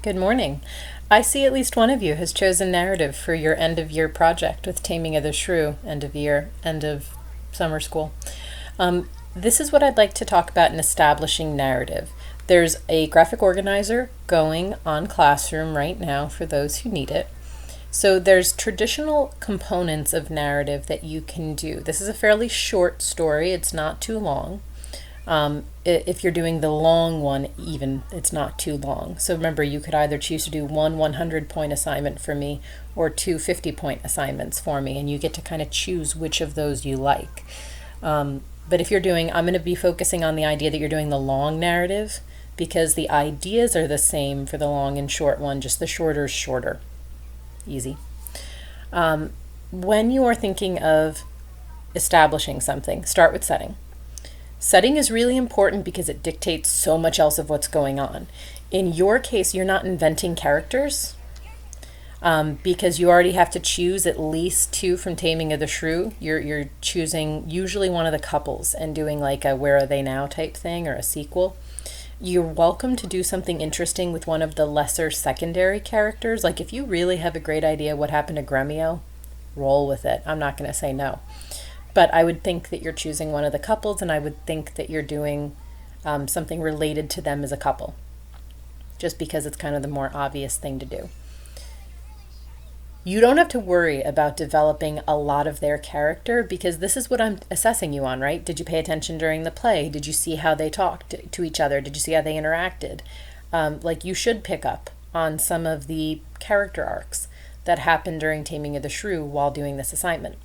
Good morning. I see at least one of you has chosen narrative for your end of year project with Taming of the Shrew, end of year, end of summer school. This is what I'd like to talk about in establishing narrative. There's a graphic organizer going on Classroom right now for those who need it. So there's traditional components of narrative that you can do. This is a fairly short story, it's not too long. If you're doing the long one, even, it's not too long. So remember, you could either choose to do one 100-point assignment for me or two 50-point assignments for me, and you get to kind of choose which of those you like. But if you're doing, I'm going to be focusing on the idea that you're doing the long narrative because the ideas are the same for the long and short one, just the shorter is shorter. Easy. When you are thinking of establishing something, start with setting. Setting is really important because it dictates so much else of what's going on. In your case, you're not inventing characters because you already have to choose at least two from Taming of the Shrew. You're choosing usually one of the couples and doing like a Where Are They Now type thing or a sequel. You're welcome to do something interesting with one of the lesser secondary characters. Like if you really have a great idea what happened to Gremio, roll with it. I'm not going to say no. But I would think that you're choosing one of the couples, and I would think that you're doing something related to them as a couple, just because it's kind of the more obvious thing to do. You don't have to worry about developing a lot of their character because this is what I'm assessing you on, right? Did you pay attention during the play? Did you see how they talked to each other? Did you see how they interacted? Like you should pick up on some of the character arcs that happened during Taming of the Shrew while doing this assignment.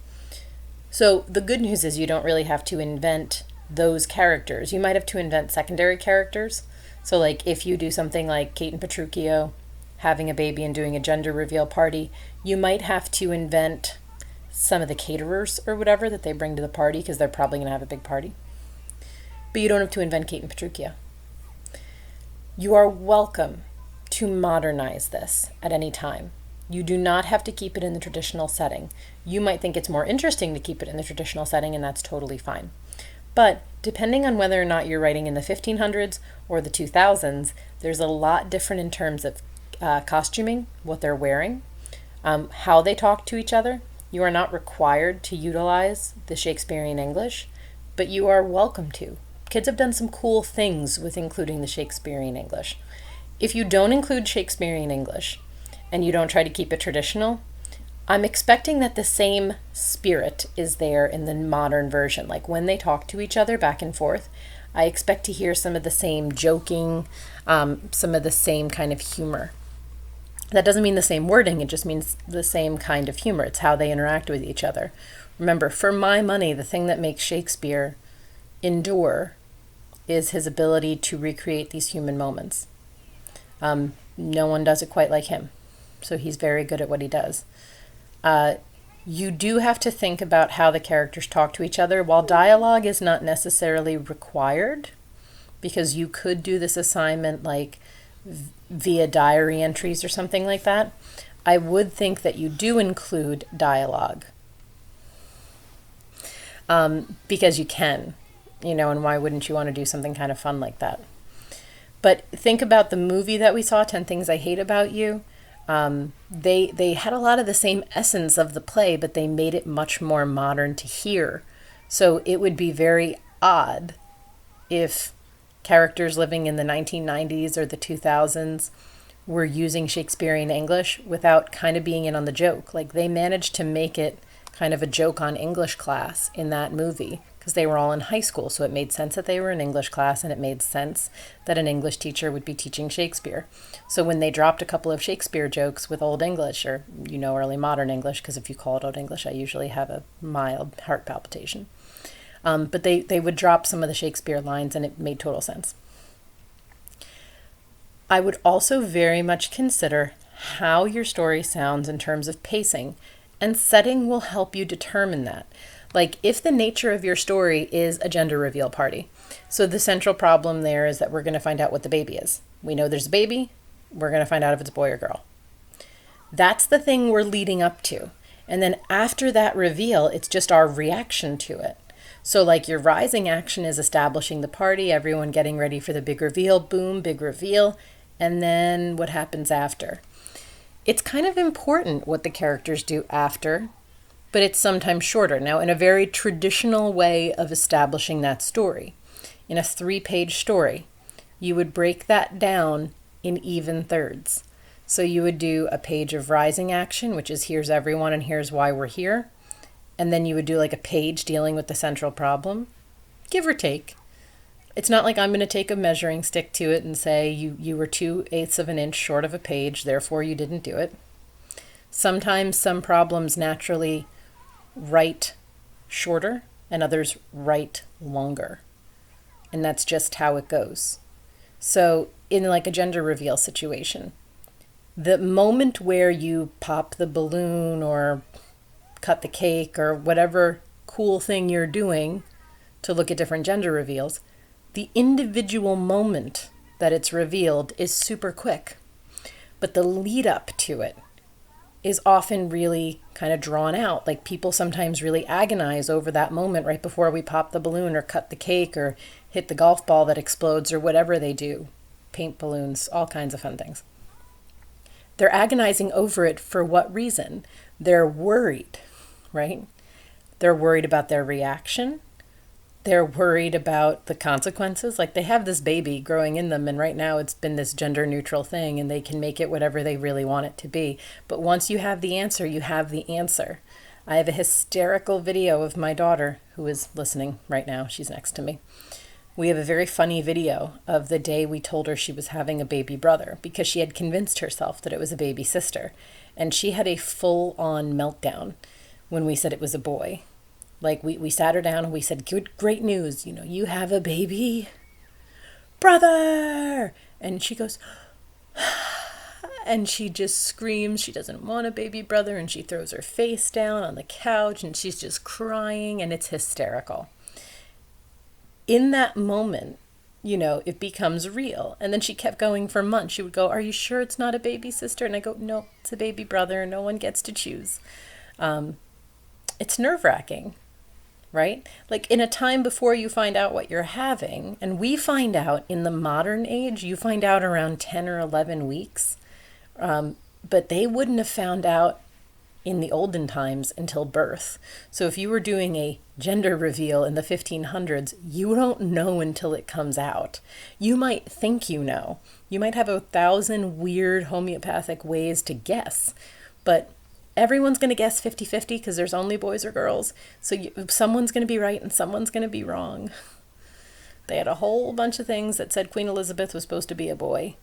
So the good news is you don't really have to invent those characters. You might have to invent secondary characters. So like if you do something like Kate and Petruchio having a baby and doing a gender reveal party, you might have to invent some of the caterers or whatever that they bring to the party because they're probably going to have a big party. But you don't have to invent Kate and Petruchio. You are welcome to modernize this at any time. You do not have to keep it in the traditional setting. You might think it's more interesting to keep it in the traditional setting, and that's totally fine. But depending on whether or not you're writing in the 1500s or the 2000s, there's a lot different in terms of costuming, what they're wearing, how they talk to each other. You are not required to utilize the Shakespearean English, but you are welcome to. Kids have done some cool things with including the Shakespearean English. If you don't include Shakespearean English, and you don't try to keep it traditional, I'm expecting that the same spirit is there in the modern version. Like when they talk to each other back and forth, I expect to hear some of the same joking, some of the same kind of humor. That doesn't mean the same wording, it just means the same kind of humor. It's how they interact with each other. Remember, for my money, the thing that makes Shakespeare endure is his ability to recreate these human moments. No one does it quite like him. So he's very good at what he does. You do have to think about how the characters talk to each other. While dialogue is not necessarily required, because you could do this assignment like via diary entries or something like that, I would think that you do include dialogue. Because you can, and why wouldn't you want to do something kind of fun like that? But think about the movie that we saw, 10 Things I Hate About You. They had a lot of the same essence of the play, but they made it much more modern to hear. So it would be very odd if characters living in the 1990s or the 2000s were using Shakespearean English without kind of being in on the joke. Like they managed to make it kind of a joke on English class in that movie because they were all in high school. So it made sense that they were in English class, and it made sense that an English teacher would be teaching Shakespeare. So when they dropped a couple of Shakespeare jokes with Old English, or early modern English, because if you call it Old English, I usually have a mild heart palpitation. But they would drop some of the Shakespeare lines, and it made total sense. I would also very much consider how your story sounds in terms of pacing, and setting will help you determine that. Like if the nature of your story is a gender reveal party. So the central problem there is that we're going to find out what the baby is. We know there's a baby. We're going to find out if it's a boy or girl. That's the thing we're leading up to. And then after that reveal, it's just our reaction to it. So like your rising action is establishing the party, everyone getting ready for the big reveal, boom, big reveal. and then what happens after. It's kind of important what the characters do after, but it's sometimes shorter. Now, in a very traditional way of establishing that story, in a 3-page story, you would break that down in even thirds. So you would do a page of rising action, which is here's everyone and here's why we're here. And then you would do like a page dealing with the central problem, give or take. It's not like I'm going to take a measuring stick to it and say you were 2/8 of an inch short of a page, therefore you didn't do it. Sometimes some problems naturally write shorter and others write longer. And that's just how it goes. So in like a gender reveal situation, the moment where you pop the balloon or cut the cake or whatever cool thing you're doing to look at different gender reveals, the individual moment that it's revealed is super quick. But the lead up to it is often really kind of drawn out. Like people sometimes really agonize over that moment right before we pop the balloon or cut the cake or hit the golf ball that explodes or whatever they do. Paint balloons, all kinds of fun things. They're agonizing over it for what reason? They're worried, right? They're worried about their reaction. They're worried about the consequences. Like they have this baby growing in them, and right now it's been this gender neutral thing, and they can make it whatever they really want it to be. But once you have the answer, you have the answer. I have a hysterical video of my daughter who is listening right now. She's next to me. We have a very funny video of the day we told her she was having a baby brother because she had convinced herself that it was a baby sister. And she had a full-on meltdown when we said it was a boy. Like we sat her down and we said, great news, you have a baby brother. And she goes, and she just screams. She doesn't want a baby brother. And she throws her face down on the couch and she's just crying, and it's hysterical. In that moment, it becomes real. And then she kept going for months. She would go, are you sure it's not a baby sister? And I go, no, it's a baby brother. No one gets to choose. It's nerve-wracking, right? Like in a time before you find out what you're having, and we find out in the modern age, you find out around 10 or 11 weeks. But they wouldn't have found out in the olden times until birth. So if you were doing a gender reveal in the 1500s, you don't know until it comes out. You might think you know. You might have 1,000 weird homeopathic ways to guess, but everyone's going to guess 50-50 because there's only boys or girls. So someone's going to be right and someone's going to be wrong. They had a whole bunch of things that said Queen Elizabeth was supposed to be a boy.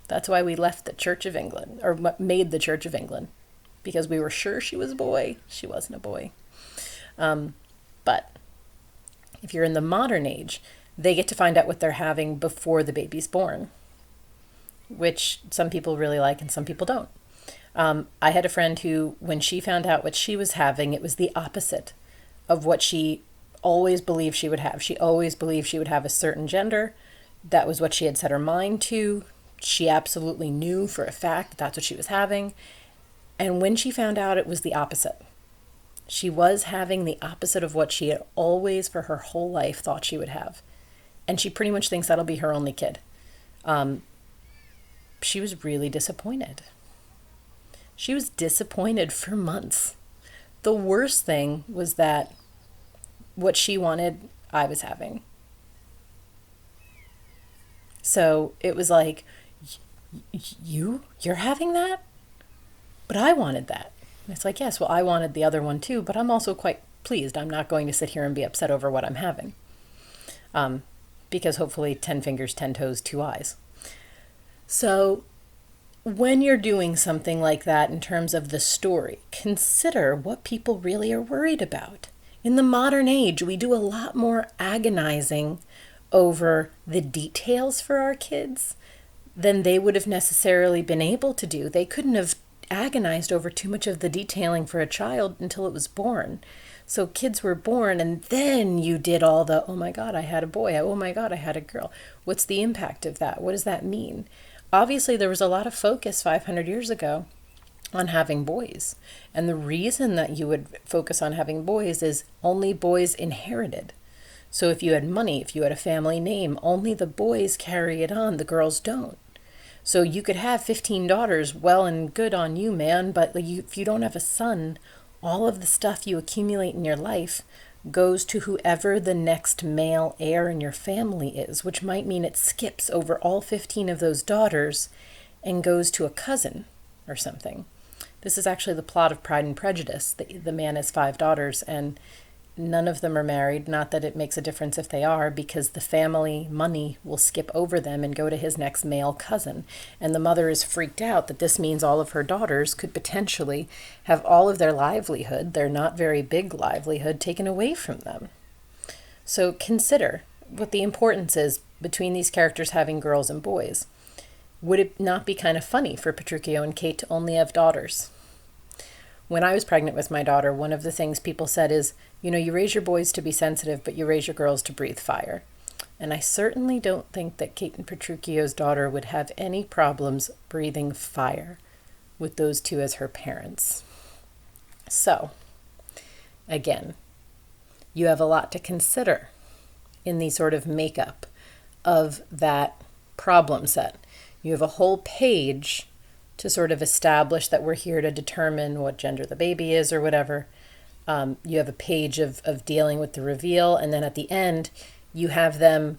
That's why we left the Church of England, or made the Church of England, because we were sure she was a boy. She wasn't a boy. But if you're in the modern age, they get to find out what they're having before the baby's born, which some people really like and some people don't. I had a friend who, when she found out what she was having, it was the opposite of what she always believed she would have. She always believed she would have a certain gender. That was what she had set her mind to. She absolutely knew for a fact that that's what she was having. And when she found out, it was the opposite. She was having the opposite of what she had always, for her whole life, thought she would have. And she pretty much thinks that'll be her only kid. She was really disappointed. She was disappointed for months. The worst thing was that what she wanted, I was having. So it was like, you're having that? But I wanted that. And it's like, yes, well, I wanted the other one too, but I'm also quite pleased. I'm not going to sit here and be upset over what I'm having. Because hopefully 10 fingers, 10 toes, 2 eyes. So when you're doing something like that in terms of the story, consider what people really are worried about. In the modern age, we do a lot more agonizing over the details for our kids than they would have necessarily been able to do. They couldn't have agonized over too much of the detailing for a child until it was born. So kids were born, and then you did all the, oh my God, I had a boy. Oh my God, I had a girl. What's the impact of that? What does that mean? Obviously, there was a lot of focus 500 years ago on having boys. And the reason that you would focus on having boys is only boys inherited. So if you had money, if you had a family name, only the boys carry it on, the girls don't. So you could have 15 daughters, well and good on you, man, but if you don't have a son, all of the stuff you accumulate in your life goes to whoever the next male heir in your family is, which might mean it skips over all 15 of those daughters and goes to a cousin or something. This is actually the plot of Pride and Prejudice. The man has 5 daughters, and none of them are married. Not that it makes a difference if they are, because the family money will skip over them and go to his next male cousin. And the mother is freaked out that this means all of her daughters could potentially have all of their livelihood, their not very big livelihood, taken away from them. So consider what the importance is between these characters having girls and boys. Would it not be kind of funny for Petruchio and Kate to only have daughters? When I was pregnant with my daughter, one of the things people said is, you raise your boys to be sensitive, but you raise your girls to breathe fire. And I certainly don't think that Kate and Petruchio's daughter would have any problems breathing fire with those two as her parents. So, again, you have a lot to consider in the sort of makeup of that problem set. You have a whole page to sort of establish that we're here to determine what gender the baby is or whatever. You have a page of dealing with the reveal, and then at the end, you have them,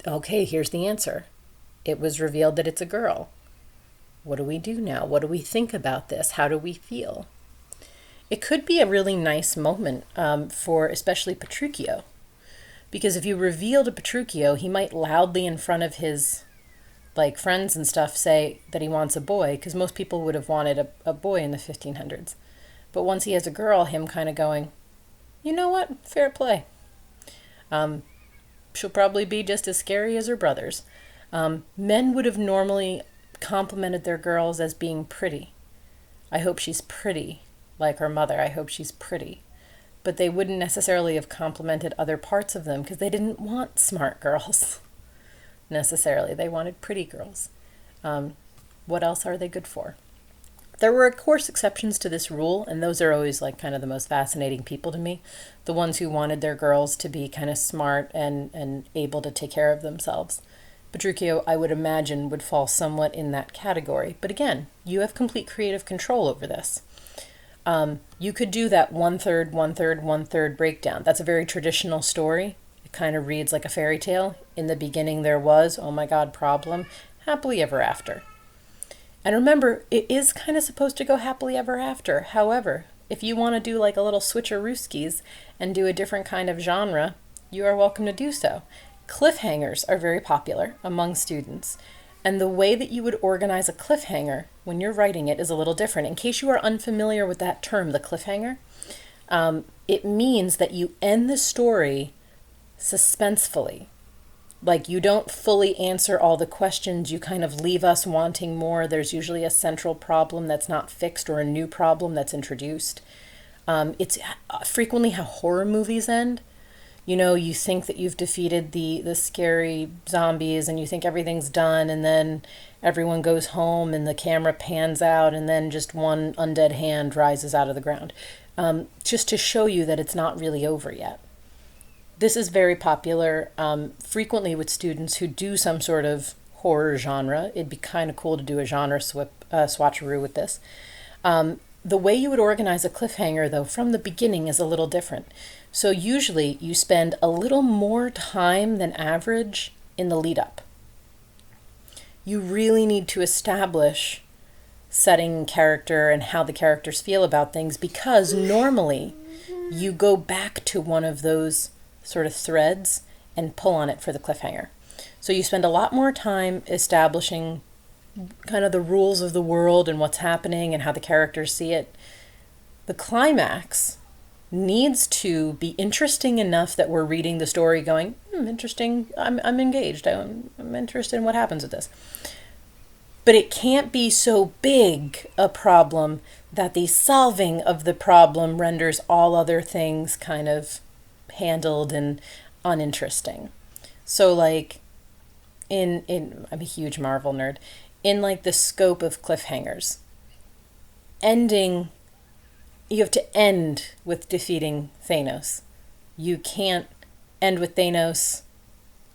okay, here's the answer. It was revealed that it's a girl. What do we do now? What do we think about this? How do we feel? It could be a really nice moment for especially Petruchio, because if you reveal to Petruchio, he might loudly in front of his friends and stuff say that he wants a boy, because most people would have wanted a boy in the 1500s. But once he has a girl, him kind of going, you know what, fair play. She'll probably be just as scary as her brothers. Men would have normally complimented their girls as being pretty. I hope she's pretty, like her mother. I hope she's pretty. But they wouldn't necessarily have complimented other parts of them, because they didn't want smart girls. Necessarily. They wanted pretty girls. What else are they good for? There were, of course, exceptions to this rule, and those are always kind of the most fascinating people to me. The ones who wanted their girls to be kind of smart and able to take care of themselves. Petruchio, I would imagine, would fall somewhat in that category. But again, you have complete creative control over this. You could do that 1/3, 1/3, 1/3 breakdown. That's a very traditional story. Kind of reads like a fairy tale. In the beginning there was, oh my god, problem, happily ever after. And remember, it is kind of supposed to go happily ever after. However, if you want to do a little switcherooskies and do a different kind of genre, you are welcome to do so. Cliffhangers are very popular among students. And the way that you would organize a cliffhanger when you're writing it is a little different. In case you are unfamiliar with that term, the cliffhanger, it means that you end the story suspensefully. You don't fully answer all the questions, you kind of leave us wanting more. There's usually a central problem that's not fixed or a new problem that's introduced. It's frequently how horror movies end. You think that you've defeated the scary zombies and you think everything's done, and then everyone goes home and the camera pans out and then just one undead hand rises out of the ground. Just to show you that it's not really over yet. This is very popular frequently with students who do some sort of horror genre. It'd be kind of cool to do a genre swatcheroo with this. The way you would organize a cliffhanger, though, from the beginning is a little different. So usually you spend a little more time than average in the lead up. You really need to establish setting, character, and how the characters feel about things, because normally you go back to one of those sort of threads and pull on it for the cliffhanger. So you spend a lot more time establishing kind of the rules of the world and what's happening and how the characters see it. The climax needs to be interesting enough that we're reading the story going, interesting, I'm engaged, I'm interested in what happens with this. But it can't be so big a problem that the solving of the problem renders all other things kind of handled and uninteresting. So I'm a huge Marvel nerd. In the scope of cliffhangers, you have to end with defeating Thanos. You can't end with Thanos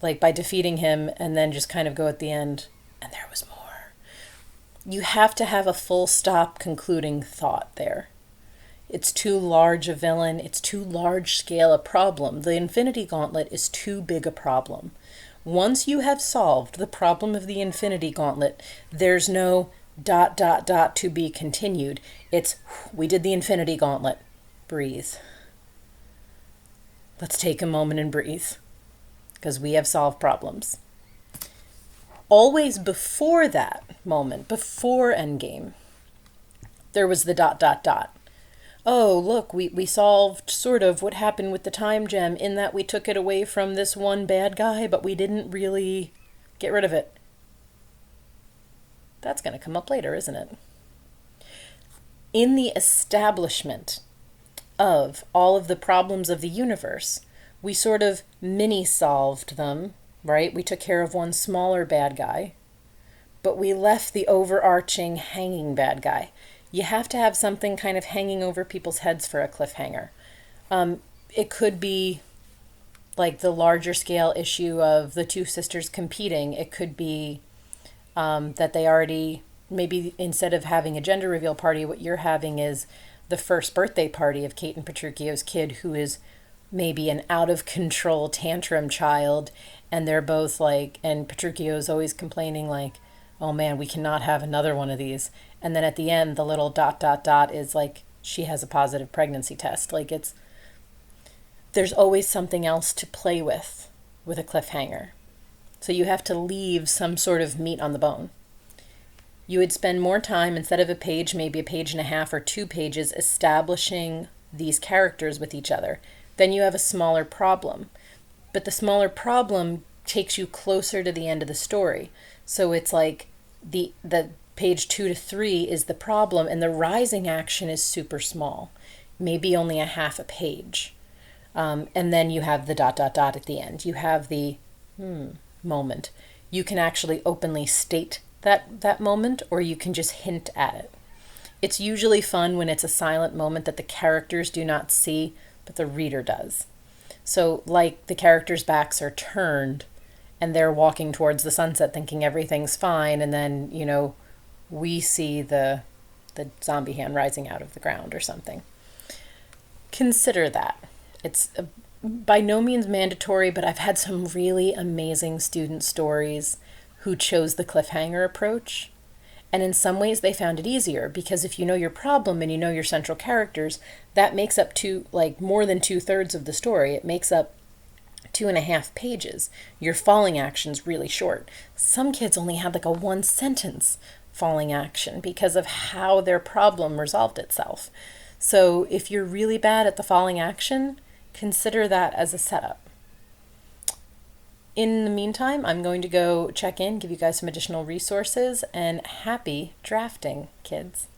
by defeating him and then just kind of go at the end and there was more. You have to have a full stop concluding thought there. It's too large a villain. It's too large scale a problem. The Infinity Gauntlet is too big a problem. Once you have solved the problem of the Infinity Gauntlet, there's no ... to be continued. It's, we did the Infinity Gauntlet. Breathe. Let's take a moment and breathe, because we have solved problems. Always before that moment, before Endgame, there was the ... Oh, look, we solved sort of what happened with the time gem in that we took it away from this one bad guy, but we didn't really get rid of it. That's going to come up later, isn't it? In the establishment of all of the problems of the universe, we sort of mini-solved them, right? We took care of one smaller bad guy, but we left the overarching hanging bad guy. You have to have something kind of hanging over people's heads for a cliffhanger. It could be like the larger scale issue of the two sisters competing. It could be that they already, maybe instead of having a gender reveal party, what you're having is the first birthday party of Kate and Petruchio's kid, who is maybe an out of control tantrum child, and they're both like, and Petruchio's always complaining like, oh man, we cannot have another one of these. And then at the end, the little ... is like, she has a positive pregnancy test. Like, it's, there's always something else to play with a cliffhanger. So you have to leave some sort of meat on the bone. You would spend more time, instead of a page, maybe a page and a half or 2 pages, establishing these characters with each other. Then you have a smaller problem. But the smaller problem takes you closer to the end of the story. So it's like the page 2 to 3 is the problem, and the rising action is super small, maybe only a half a page. And then you have the ... at the end. You have the moment. You can actually openly state that moment, or you can just hint at it. It's usually fun when it's a silent moment that the characters do not see, but the reader does. So like the characters' backs are turned and they're walking towards the sunset thinking everything's fine, and then, you know, we see the zombie hand rising out of the ground or something. Consider that. It's by no means mandatory, but I've had some really amazing student stories who chose the cliffhanger approach. And in some ways they found it easier, because if you know your problem and you know your central characters, that makes up more than 2/3 of the story. It makes up 2.5 pages. Your falling action's really short. Some kids only had like a 1-sentence falling action because of how their problem resolved itself. So if you're really bad at the falling action, consider that as a setup. In the meantime, I'm going to go check in, give you guys some additional resources, and happy drafting, kids.